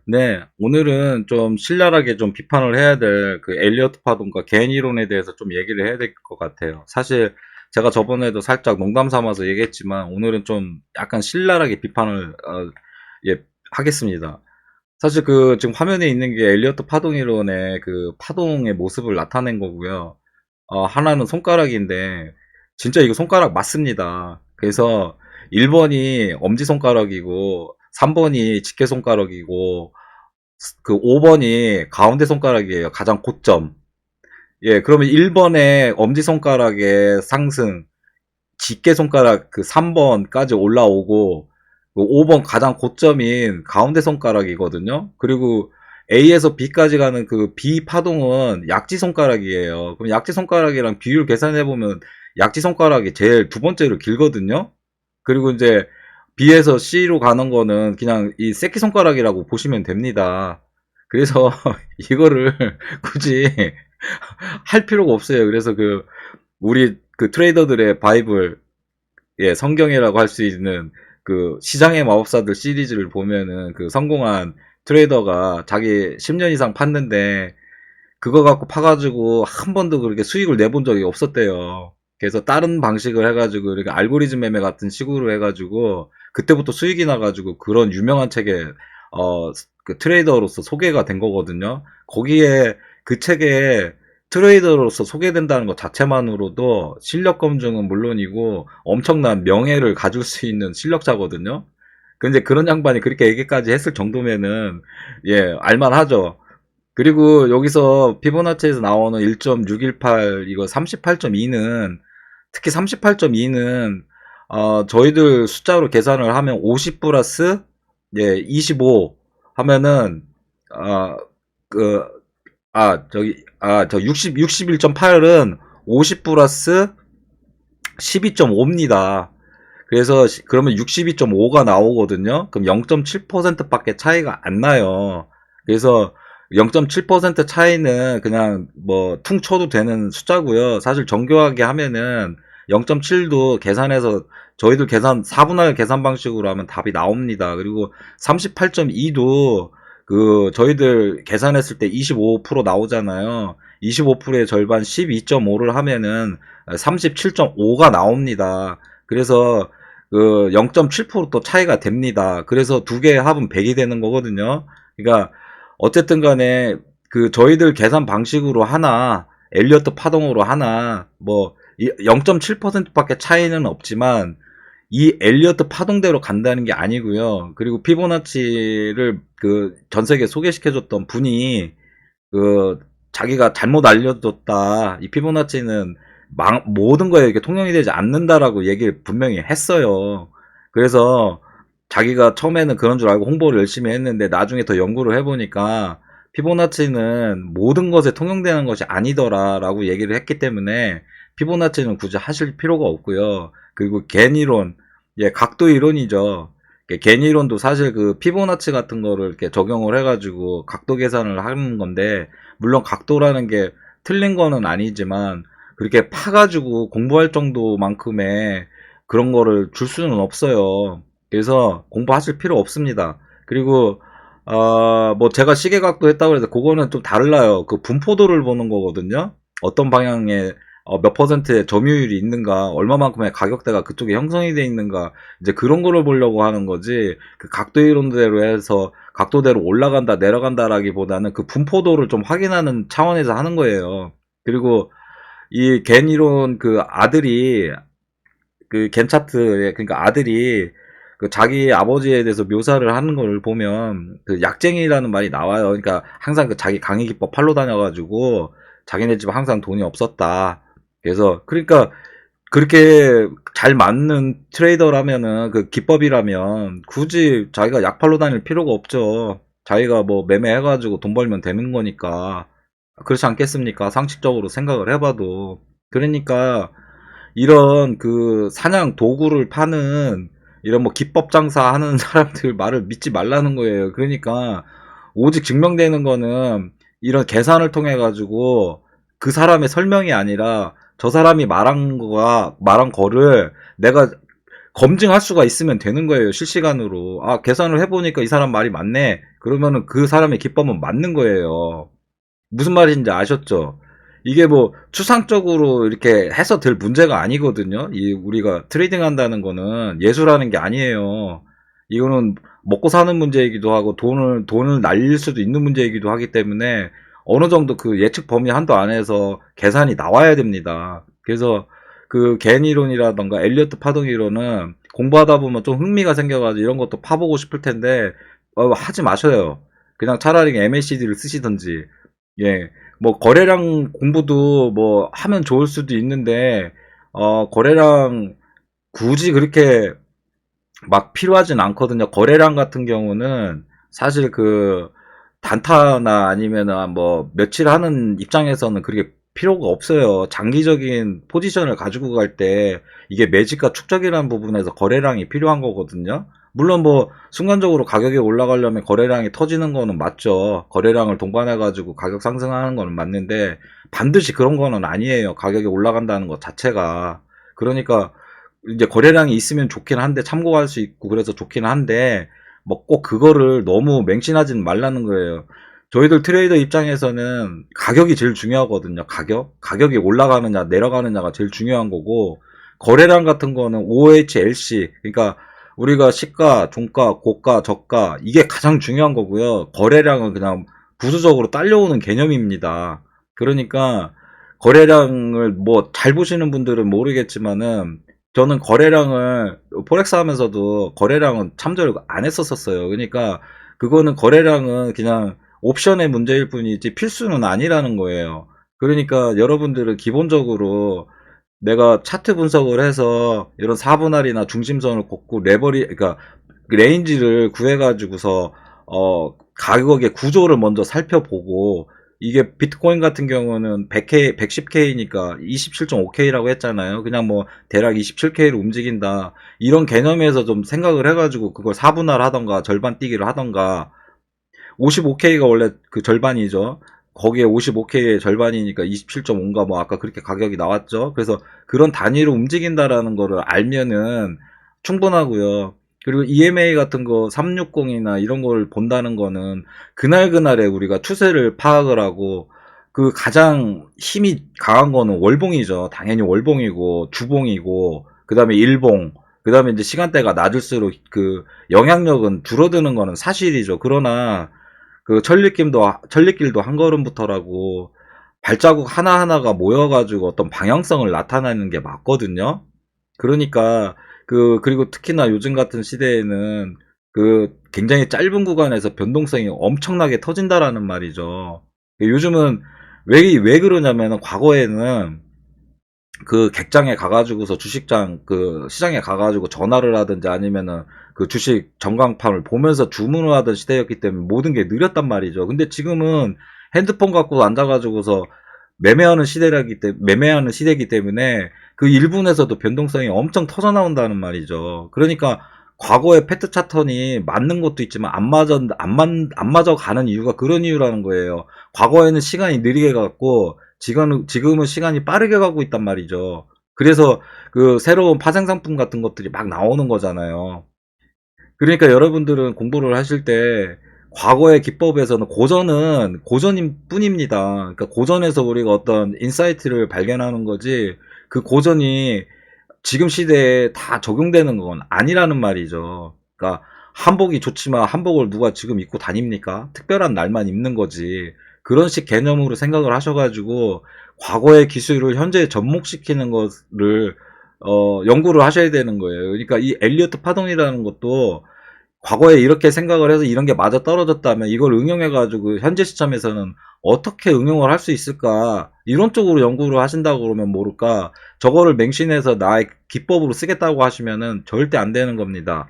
네, 오늘은 좀 신랄하게 좀 비판을 해야 될 그 엘리어트 파동과 개인 이론에 대해서 좀 얘기를 해야 될 것 같아요. 사실 제가 저번에도 살짝 농담 삼아서 얘기했지만 오늘은 좀 약간 신랄하게 비판을 예, 하겠습니다. 사실 그 지금 화면에 있는 게 엘리어트 파동 이론의 그 파동의 모습을 나타낸 거고요. 하나는 손가락인데 진짜 이거 손가락 맞습니다. 그래서 1번이 엄지손가락이고 3번이 집게손가락이고 그 5번이 가운데 손가락이에요. 가장 고점. 예, 그러면 1번의 엄지손가락의 상승, 집게손가락 그 3번까지 올라오고, 그 5번 가장 고점인 가운데 손가락이거든요. 그리고 A에서 B까지 가는 그 B 파동은 약지 손가락이에요. 그럼 약지 손가락이랑 비율 계산해보면 약지 손가락이 제일 두 번째로 길거든요. 그리고 이제 B에서 C로 가는 거는 그냥 이 새끼손가락이라고 보시면 됩니다. 그래서 이거를 굳이 할 필요가 없어요. 그래서 그 우리 그 트레이더들의 바이블, 예, 성경이라고 할 수 있는 그 시장의 마법사들 시리즈를 보면은 그 성공한 트레이더가 자기 10년 이상 팠는데 그거 갖고 파가지고 한 번도 그렇게 수익을 내본 적이 없었대요. 그래서 다른 방식을 해가지고 이렇게 알고리즘 매매 같은 식으로 해가지고 그때부터 수익이 나가지고 그런 유명한 책에 그 트레이더로서 소개가 된 거거든요. 거기에 그 책에 트레이더로서 소개된다는 것 자체만으로도 실력 검증은 물론이고 엄청난 명예를 가질 수 있는 실력자거든요. 근데 그런 양반이 그렇게 얘기까지 했을 정도면은 예 알만하죠. 그리고 여기서 피보나치에서 나오는 1.618 이거 38.2는 특히 38.2는 저희들 숫자로 계산을 하면 50 플러스 예, 25 하면은 그 저 61.8은 50 플러스 12.5입니다. 그래서 그러면 62.5가 나오거든요. 그럼 0.7%밖에 차이가 안 나요. 그래서 0.7% 차이는 그냥 뭐 퉁 쳐도 되는 숫자고요. 사실 정교하게 하면은 0.7도 계산해서 저희들 계산 4분할 계산 방식으로 하면 답이 나옵니다. 그리고 38.2도 그 저희들 계산했을 때 25% 나오잖아요. 25%의 절반 12.5를 하면은 37.5가 나옵니다. 그래서 그 0.7%또 차이가 됩니다. 그래서 두 개의 합은 100이 되는 거거든요. 그러니까 어쨌든 간에 그 저희들 계산 방식으로 하나 엘리어트 파동으로 하나 뭐 0.7%밖에 차이는 없지만 이 엘리어트 파동대로 간다는 게 아니고요. 그리고 피보나치를 그 전 세계 소개시켜줬던 분이 그 자기가 잘못 알려줬다. 이 피보나치는 모든 거에 이렇게 통용이 되지 않는다라고 얘기를 분명히 했어요. 그래서 자기가 처음에는 그런 줄 알고 홍보를 열심히 했는데 나중에 더 연구를 해보니까 피보나치는 모든 것에 통용되는 것이 아니더라라고 얘기를 했기 때문에 피보나치는 굳이 하실 필요가 없고요. 그리고 겐 이론, 예, 각도 이론이죠. 겐 이론도 사실 그 피보나치 같은 거를 이렇게 적용을 해가지고 각도 계산을 하는 건데 물론 각도라는 게 틀린 거는 아니지만 그렇게 파가지고 공부할 정도만큼의 그런 거를 줄 수는 없어요. 그래서 공부하실 필요 없습니다. 그리고 뭐 제가 시계 각도 했다고 해서 그거는 좀 달라요. 그 분포도를 보는 거거든요. 어떤 방향에 몇 퍼센트의 점유율이 있는가, 얼마만큼의 가격대가 그쪽에 형성이 돼 있는가, 이제 그런 거를 보려고 하는 거지, 그 각도 이론대로 해서 각도대로 올라간다, 내려간다라기보다는 그 분포도를 좀 확인하는 차원에서 하는 거예요. 그리고 이 겐 이론 그 아들이 그 겐 차트에 그러니까 아들이 그 자기 아버지에 대해서 묘사를 하는 걸 보면 그 약쟁이라는 말이 나와요. 그러니까 항상 그 자기 강의 기법 팔로 다녀가지고 자기네 집 항상 돈이 없었다. 그래서 그러니까 그렇게 잘 맞는 트레이더라면은 그 기법이라면 굳이 자기가 약팔로 다닐 필요가 없죠. 자기가 뭐 매매해가지고 돈 벌면 되는 거니까. 그렇지 않겠습니까? 상식적으로 생각을 해봐도. 그러니까 이런 그 사냥 도구를 파는 이런 뭐 기법 장사하는 사람들 말을 믿지 말라는 거예요. 그러니까 오직 증명되는 거는 이런 계산을 통해 가지고 그 사람의 설명이 아니라 저 사람이 말한 거가 말한 거를 내가 검증할 수가 있으면 되는 거예요. 실시간으로. 아, 계산을 해보니까 이 사람 말이 맞네. 그러면은 그 사람의 기법은 맞는 거예요. 무슨 말인지 아셨죠? 이게 뭐 추상적으로 이렇게 해서 될 문제가 아니거든요. 이 우리가 트레이딩 한다는 거는 예술하는 게 아니에요. 이거는 먹고 사는 문제이기도 하고 돈을 날릴 수도 있는 문제이기도 하기 때문에 어느 정도 그 예측 범위 한도 안에서 계산이 나와야 됩니다. 그래서 그 갠 이론이라던가 엘리어트 파동 이론은 공부하다 보면 좀 흥미가 생겨가지고 이런 것도 파보고 싶을 텐데 하지 마셔요. 그냥 차라리 MACD를 쓰시든지. 예, 뭐 거래량 공부도 뭐 하면 좋을 수도 있는데 거래량 굳이 그렇게 막 필요하진 않거든요. 거래량 같은 경우는 사실 그 단타나 아니면은 뭐 며칠 하는 입장에서는 그렇게 필요가 없어요. 장기적인 포지션을 가지고 갈 때 이게 매집과 축적이라는 부분에서 거래량이 필요한 거거든요. 물론 뭐 순간적으로 가격이 올라가려면 거래량이 터지는 거는 맞죠. 거래량을 동반해 가지고 가격 상승하는 거는 맞는데 반드시 그런 거는 아니에요. 가격이 올라간다는 것 자체가. 그러니까 이제 거래량이 있으면 좋긴 한데 참고할 수 있고 그래서 좋긴 한데 뭐 꼭 그거를 너무 맹신하지는 말라는 거예요. 저희들 트레이더 입장에서는 가격이 제일 중요하거든요. 가격이 올라가느냐 내려가느냐가 제일 중요한 거고 거래량 같은 거는 OHLC 그러니까 우리가 시가, 종가, 고가, 저가 이게 가장 중요한 거고요. 거래량은 그냥 부수적으로 딸려오는 개념입니다. 그러니까 거래량을 뭐 잘 보시는 분들은 모르겠지만은 저는 거래량을 포렉스 하면서도 거래량은 참조를 안 했었어요. 그러니까 그거는 거래량은 그냥 옵션의 문제일 뿐이지 필수는 아니라는 거예요. 그러니까 여러분들은 기본적으로 내가 차트 분석을 해서 이런 4분할이나 중심선을 걷고 그러니까 레인지를 구해가지고서 가격의 구조를 먼저 살펴보고 이게 비트코인 같은 경우는 100K, 110K니까 27.5K라고 했잖아요. 그냥 뭐 대략 27K로 움직인다. 이런 개념에서 좀 생각을 해가지고 그걸 4분할 하던가 절반 뛰기를 하던가 55K가 원래 그 절반이죠. 거기에 55K의 절반이니까 27.5인가 뭐 아까 그렇게 가격이 나왔죠. 그래서 그런 단위로 움직인다라는 거를 알면은 충분하고요. 그리고 EMA 같은 거 360이나 이런 걸 본다는 거는 그날그날에 우리가 추세를 파악을 하고 그 가장 힘이 강한 거는 월봉이죠. 당연히 월봉이고 주봉이고 그다음에 일봉 그다음에 이제 시간대가 낮을수록 그 영향력은 줄어드는 거는 사실이죠. 그러나 그 천리길도 한 걸음부터라고 발자국 하나하나가 모여가지고 어떤 방향성을 나타내는 게 맞거든요. 그러니까 그리고 특히나 요즘 같은 시대에는 그 굉장히 짧은 구간에서 변동성이 엄청나게 터진다라는 말이죠. 요즘은 왜 그러냐면은 과거에는 그 객장에 가가지고서 주식장 그 시장에 가가지고 전화를 하든지 아니면은 그 주식 전광판을 보면서 주문을 하던 시대였기 때문에 모든 게 느렸단 말이죠. 근데 지금은 핸드폰 갖고 앉아가지고서 매매하는 시대이기 때문에 그 1분에서도 변동성이 엄청 터져 나온다는 말이죠. 그러니까 과거에 패트 차턴이 맞는 것도 있지만 안 맞아 가는 이유가 그런 이유라는 거예요. 과거에는 시간이 느리게 갔고 지금은 시간이 빠르게 가고 있단 말이죠. 그래서 그 새로운 파생 상품 같은 것들이 막 나오는 거잖아요. 그러니까 여러분들은 공부를 하실 때 과거의 기법에서는 고전은 고전인 뿐입니다. 그러니까 고전에서 우리가 어떤 인사이트를 발견하는 거지 그 고전이 지금 시대에 다 적용되는 건 아니라는 말이죠. 그러니까 한복이 좋지만 한복을 누가 지금 입고 다닙니까? 특별한 날만 입는 거지. 그런 식 개념으로 생각을 하셔가지고 과거의 기술을 현재에 접목시키는 것을 연구를 하셔야 되는 거예요. 그러니까 이 엘리어트 파동이라는 것도 과거에 이렇게 생각을 해서 이런 게 맞아 떨어졌다면 이걸 응용해가지고 현재 시점에서는 어떻게 응용을 할 수 있을까 이런 쪽으로 연구를 하신다고 그러면 모를까 저거를 맹신해서 나의 기법으로 쓰겠다고 하시면은 절대 안 되는 겁니다.